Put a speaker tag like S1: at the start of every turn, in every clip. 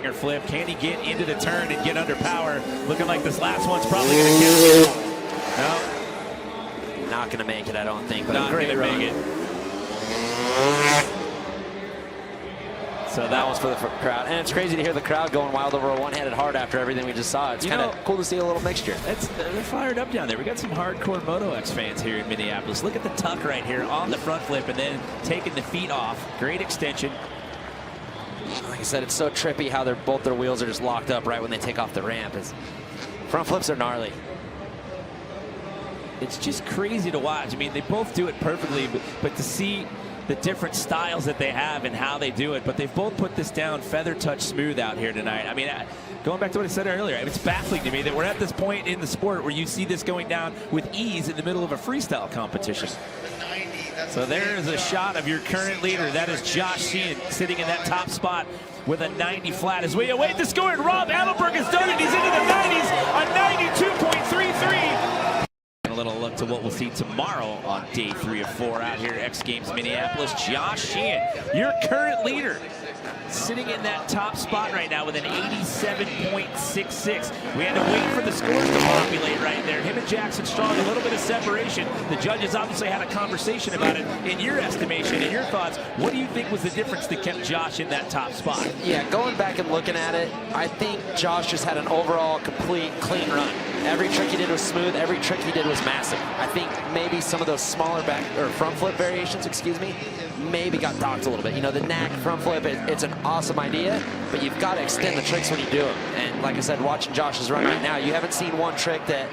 S1: swinger flip. Can he get into the turn and get under power? Looking like this last one's probably going to count. No.
S2: Not going to make it, I don't think. But
S1: Not going to make it.
S2: So that one's for the crowd. And it's crazy to hear the crowd going wild over a one-handed hard after everything we just saw. It's kind of cool to see a little mixture.
S1: They're fired up down there. We got some hardcore Moto X fans here in Minneapolis. Look at the tuck right here on the front flip and then taking the feet off. Great extension.
S2: Like I said, it's so trippy how both their wheels are just locked up right when they take off the ramp. Front flips are gnarly.
S1: It's just crazy to watch. I mean, they both do it perfectly, but to see the different styles that they have and how they do it, but they've both put this down feather touch smooth out here tonight. I mean, going back to what I said earlier, it's baffling to me that we're at this point in the sport where you see this going down with ease in the middle of a freestyle competition. So there is a shot of your current leader. That is Josh Sheehan sitting in that top spot with a 90 flat as we await the score. And Rob Adelberg has done it. He's into the 90s, a 92.33. A little look to what we'll see tomorrow on day 3 of 4 out here at X Games Minneapolis. Josh Sheehan, your current leader, sitting in that top spot right now with an 87.66. We had to wait for the scores to populate right there. Him and Jackson Strong, a little bit of separation. The judges obviously had a conversation about it. In your estimation, in your thoughts, what do you think was the difference that kept Josh in that top spot?
S2: Yeah, going back and looking at it, I think Josh just had an overall complete clean run. Every trick he did was smooth. Every trick he did was massive. I think maybe some of those smaller back or front flip variations, excuse me, maybe got docked a little bit. You know, the knack front flip, it's an awesome idea, but you've got to extend the tricks when you do them. And like I said, watching Josh's run right now, you haven't seen one trick that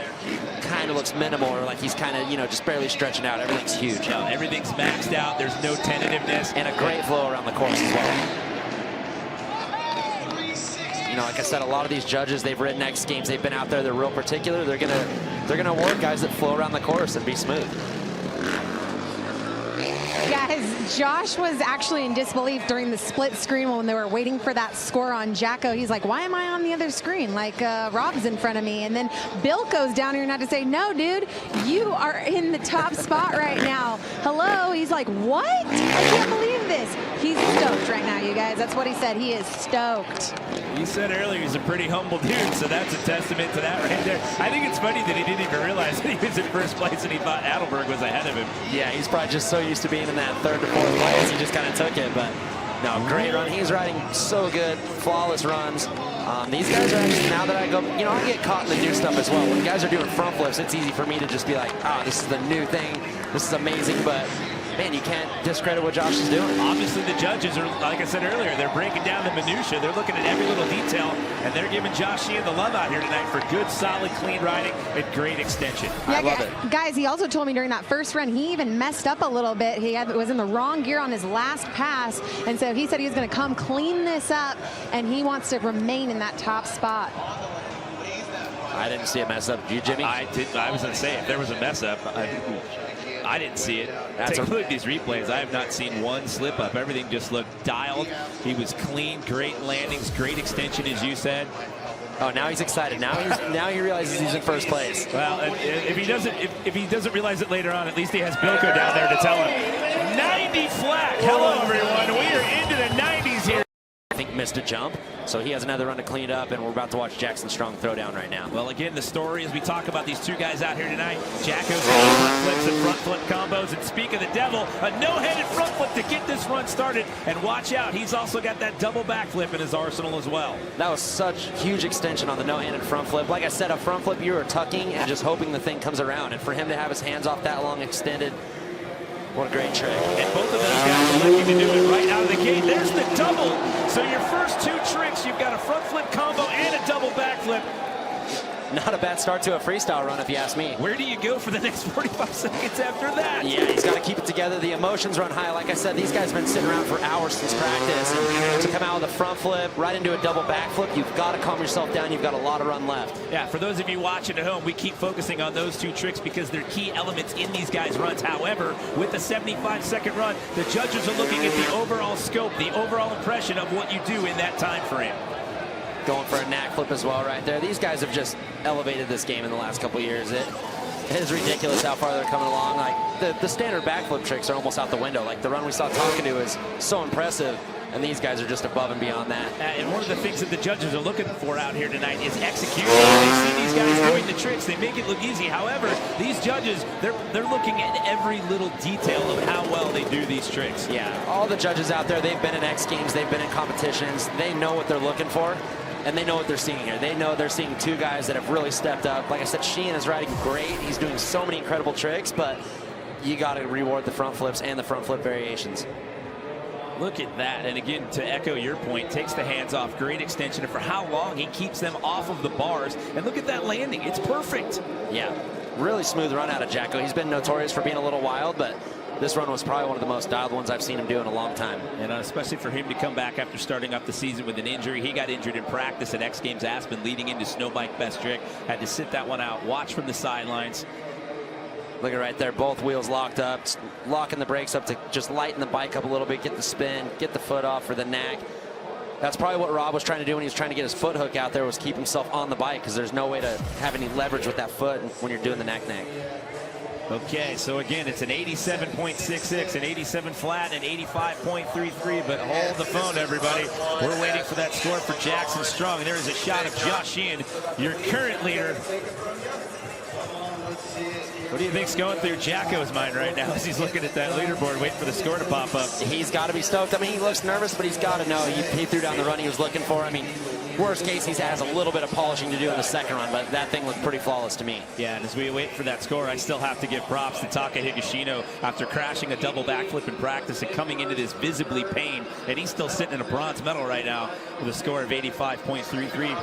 S2: kind of looks minimal or like he's kind of, you know, just barely stretching out. Everything's huge.
S1: No, everything's maxed out. There's no tentativeness.
S2: And a great flow around the course as well. You know, like I said, a lot of these judges, they've ridden X Games. They've been out there. They're real particular. They're gonna award guys that flow around the course and be smooth.
S3: Guys, Josh was actually in disbelief during the split screen when they were waiting for that score on Jacko. He's like, why am I on the other screen? Like, Rob's in front of me. And then Bill goes down here and had to say, no, dude, you are in the top spot right now. Hello? He's like, what? I can't believe this. He's stoked right now, you guys. That's what he said. He is stoked.
S1: You said earlier he's a pretty humble dude, so that's a testament to that right there. I think it's funny that he didn't even realize that he was in first place and he thought Adelberg was ahead of him.
S2: Yeah, he's probably just so used to being in that 3rd to 4th place, he just kind of took it. But no, great run. He's riding so good, flawless runs. These guys are actually, now that I go, you know, I get caught in the new stuff as well. When guys are doing front flips, it's easy for me to just be like, oh, this is the new thing. This is amazing, but man, you can't discredit what Josh is doing.
S1: Obviously, the judges are, like I said earlier, they're breaking down the minutia. They're looking at every little detail, and they're giving Josh Sheehan the love out here tonight for good, solid, clean riding and great extension.
S3: Yeah,
S2: I love it.
S3: Guys, he also told me during that first run, he even messed up a little bit. He was in the wrong gear on his last pass, and so he said he was going to come clean this up, and he wants to remain in that top spot.
S2: I didn't see a mess up. Did you, Jimmy?
S1: I was going to say, if there was a mess up, I didn't see it. Take a look at these replays. I have not seen one slip up. Everything just looked dialed. He was clean, great landings, great extension, as you said.
S2: Oh, now he's excited. Now he realizes he's in first place.
S1: Well, if he doesn't realize it later on, at least he has Bilko down there to tell him. 90 flat. Hello, everyone. We are into the 90s here.
S2: I think missed a jump, so he has another run to clean it up, and we're about to watch Jackson Strong throw down right now.
S1: Well, again, the story as we talk about these two guys out here tonight, Jacko's front flips and front flip combos, and speak of the devil, a no-headed front flip to get this run started, and watch out, he's also got that double backflip in his arsenal as well.
S2: That was such huge extension on the no-handed front flip. Like I said, a front flip, you were tucking and just hoping the thing comes around, and for him to have his hands off that long extended, what a great trick.
S1: And both of those guys are looking to do it right out of the gate. There's the double. So your first 2 tricks, you've got a front flip combo and a double backflip.
S2: Not a bad start to a freestyle run, if you ask me.
S1: Where do you go for the next 45 seconds after that?
S2: Yeah, he's got to keep it together. The emotions run high. Like I said, these guys have been sitting around for hours since practice. And to come out with a front flip, right into a double backflip, you've got to calm yourself down. You've got a lot of run left.
S1: Yeah, for those of you watching at home, we keep focusing on those 2 tricks because they're key elements in these guys' runs. However, with the 75-second run, the judges are looking at the overall scope, the overall impression of what you do in that time frame.
S2: Going for a knack flip as well right there. These guys have just elevated this game in the last couple years. It is ridiculous how far they're coming along. Like the standard backflip tricks are almost out the window. Like the run we saw Tonka do is so impressive. And these guys are just above and beyond that.
S1: And one of the things that the judges are looking for out here tonight is execution. They see these guys doing the tricks. They make it look easy. However, these judges, they're looking at every little detail of how well they do these tricks.
S2: Yeah, all the judges out there, they've been in X Games, they've been in competitions. They know what they're looking for, and they know what they're seeing here. They know they're seeing two guys that have really stepped up. Like I said, Sheehan is riding great. He's doing so many incredible tricks, but you got to reward the front flips and the front flip variations.
S1: Look at that. And again, to echo your point, takes the hands off. Great extension. And for how long he keeps them off of the bars. And look at that landing. It's perfect.
S2: Yeah, really smooth run out of Jacko. He's been notorious for being a little wild, but this run was probably one of the most dialed ones I've seen him do in a long time.
S1: And especially for him to come back after starting up the season with an injury. He got injured in practice at X Games Aspen leading into Snowbike Best Trick. Had to sit that one out. Watch from the sidelines.
S2: Look at right there, both wheels locked up, locking the brakes up to just lighten the bike up a little bit, get the spin, get the foot off for the knack. That's probably what Rob was trying to do when he was trying to get his foot hook out there, was keep himself on the bike, because there's no way to have any leverage with that foot when you're doing the knack.
S1: Okay, so again, it's an 87.66, an 87 flat, and 85.33, but hold the phone, everybody. We're waiting for that score for Jackson Strong, and there is a shot of Josh Sheehan, your current leader. What do you think's going through Jacko's mind right now as he's looking at that leaderboard, waiting for the score to pop up?
S2: He's got to be stoked. I mean, he looks nervous, but he's got to know. He threw down the run he was looking for. I mean, worst case, he has a little bit of polishing to do in the second run, but that thing looked pretty flawless to me.
S1: Yeah, and as we wait for that score, I still have to give props to Taka Higashino after crashing a double backflip in practice and coming into this visibly pain, and he's still sitting in a bronze medal right now with a score of 85.33.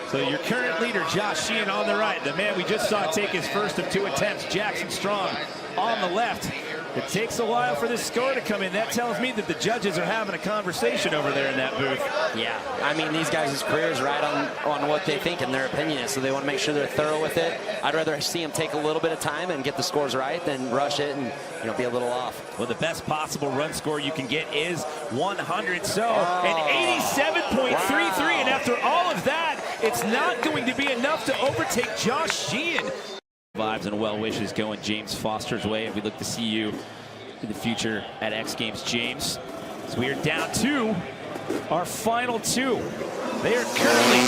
S1: So your current leader, Josh Sheehan, on the right. The man we just saw take his first of 2 attempts, Jackson Strong, on the left. It takes a while for this score to come in. That tells me that the judges are having a conversation over there in that booth.
S2: Yeah, I mean, these guys' careers ride on what they think and their opinion is, so they want to make sure they're thorough with it. I'd rather see them take a little bit of time and get the scores right than rush it and, you know, be a little off.
S1: Well, the best possible run score you can get is 100. So an 87.33, and after all of that, it's not going to be enough to overtake Josh Sheehan. Vibes and well wishes going James Foster's way, and we look to see you in the future at X Games, James. So we are down to our final 2. They are currently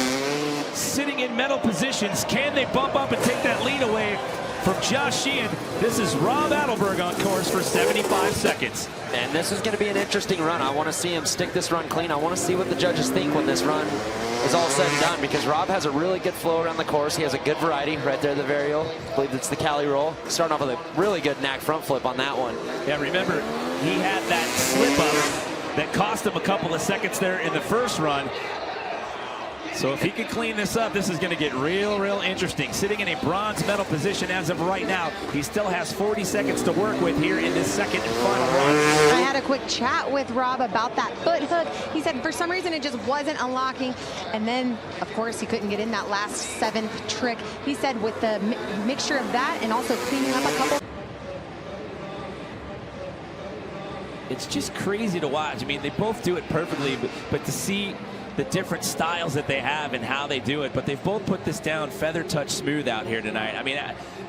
S1: sitting in medal positions. Can they bump up and take that lead away from Josh Sheehan? This is Rob Adelberg on course for 75 seconds.
S2: And this is going to be an interesting run. I want to see him stick this run clean. I want to see what the judges think when this run is all said and done, because Rob has a really good flow around the course. He has a good variety right there, the varial. I believe it's the Cali roll. Starting off with a really good knack front flip on that one.
S1: Yeah, remember, he had that slip up that cost him a couple of seconds there in the first run. So if he can clean this up, this is going to get real interesting. Sitting in a bronze medal position as of right now. He still has 40 seconds to work with here in this second and final run.
S3: I had a quick chat with Rob about that foot hook. He said for some reason it just wasn't unlocking. And then, of course, he couldn't get in that last 7th trick. He said with the mixture of that and also cleaning up a couple.
S1: It's just crazy to watch. I mean, they both do it perfectly, but to see the different styles that they have and how they do it, but they've both put this down feather touch smooth out here tonight. I mean,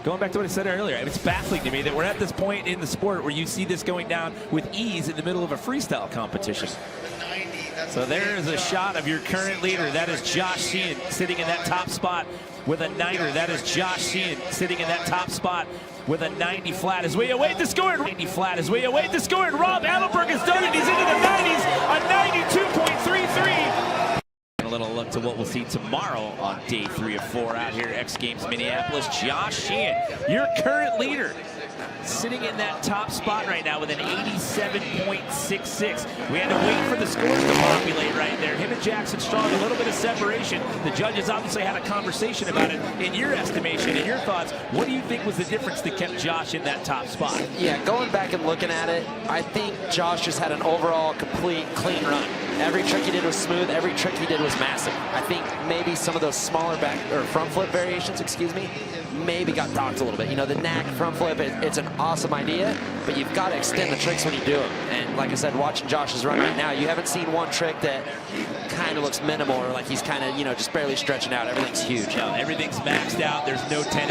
S1: going back to what I said earlier, it's baffling to me that we're at this point in the sport where you see this going down with ease in the middle of a freestyle competition. So there is a shot of your current leader. That is Josh Sheehan sitting in that top spot with a 90. That is Josh Sheehan sitting in that top spot with a 90 flat as we await the score. 90 flat as we await the score. And Rob Adelberg has done it. He's into the 90s, a 92.33. A little look to what we'll see tomorrow on day 3 of 4 out here at X Games Minneapolis. Josh Sheehan, your current leader, sitting in that top spot right now with an 87.66. We had to wait for the scores to populate right there. Him and Jackson Strong, a little bit of separation. The judges obviously had a conversation about it. In your estimation, in your thoughts, what do you think was the difference that kept Josh in that top spot?
S2: Yeah, going back and looking at it, I think Josh just had an overall complete clean run. Every trick he did was smooth. Every trick he did was massive. I think maybe some of those smaller back or front flip variations, maybe got docked a little bit. You know, the knack front flip, it's an awesome idea, but you've got to extend the tricks when you do them. And like I said, watching Josh's run right now, you haven't seen one trick that kind of looks minimal or like he's kind of, you know, just barely stretching out. Everything's huge.
S1: No, everything's maxed out. There's no tendon.